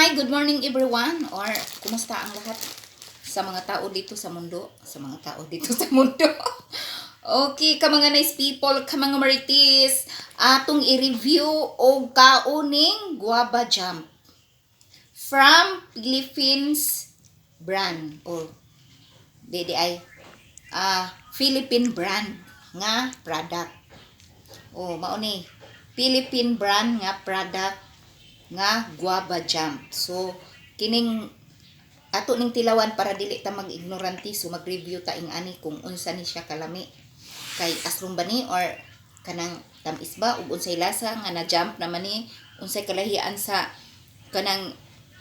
Hi, good morning everyone, or kumusta ang lahat sa mga tao dito sa mundo, Okay, ka mga nice people, ka mga marites, atong i-review og kauning guava jam from Philippines brand or DDI Philippine brand nga product. Mao ni Philippine brand nga product nga guava jam. So kining ato ning tilawan para dili ta mag-ignorante, so mag-review ta ing ani kung unsa ni siya kalami, kay asrong ba ni or kanang tamis ba ug unsay lasa nga na-jump naman ni, unsay kalahian sa kanang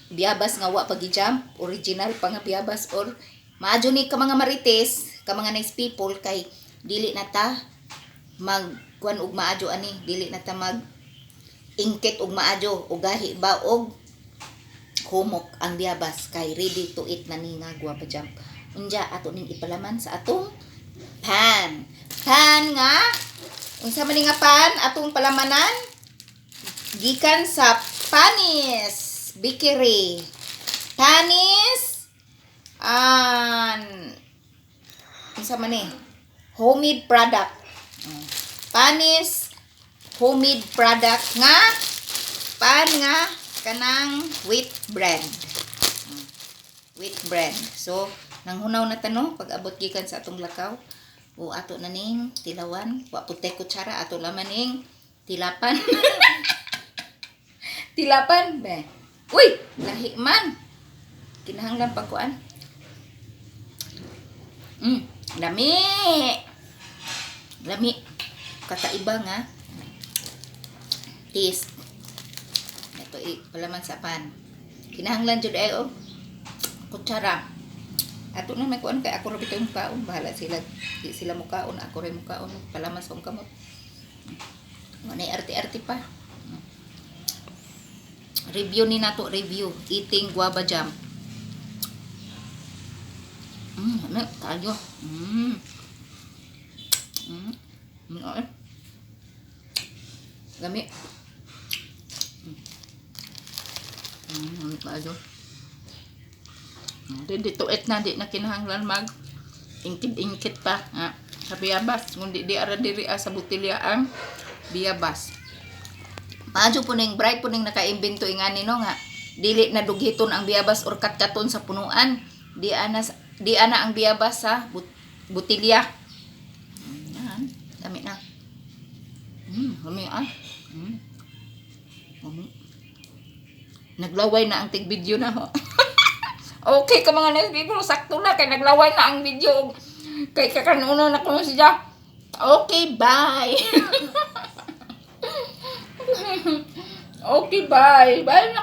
biyabas nga wa pagi-jump, original pa nga biyabas, or maadyo ni ka mga marites, ka mga nice people, kay dili na ta mag kuan og maadyo ani, dili na ta mag ingkit og maadyo o gahi ba og humok ang biyabas, kay ready to eat na ni nga guava jam. Unya ato ning ipalaman sa atong pan nga unsa man ni nga pan atong palamanan, gikan sa Panis Bakery. Panis unsa man ni homemade product, Panis homemade product nga pan nga kanang wheat bread. So nanghunaw na tano pag abot gikan sa atong lakaw, o ato na ning tilawan, wa putay kutsara, ato laman ning tilapan. Tilapan be. Uy, lahi man. Kinahanglan pagkuan. Lami. Kakaiba nga taste. Ito palaman sa pan. Kinahanglan jud ay kutsara. Ato na may kuan kay ako ra bitaw mukaon, bahala sila. Di sila mukaon, ako ra mukaon palaman sa kamot. Manay arte-arte pa. Review ni nato, eating guava jam. Ano tayo? Lami. Ayo. Dito na di na kinahanglan mag ingkit pa sa biyabas, kundi di ara diri sa butilya ang biyabas. Maadyo po ning bright po ning naka-imbento ingani no nga dili na dughiton ang biyabas or katkaton sa punuan, di ana ang biyabas sa butilya. Yan, dami na. Naglaway na ang tig-video na ho. Okay ka mga nice people, sakto na kay naglaway na ang video. Kay kakanuno na kuno siya. Okay, bye. Okay, bye. Bye na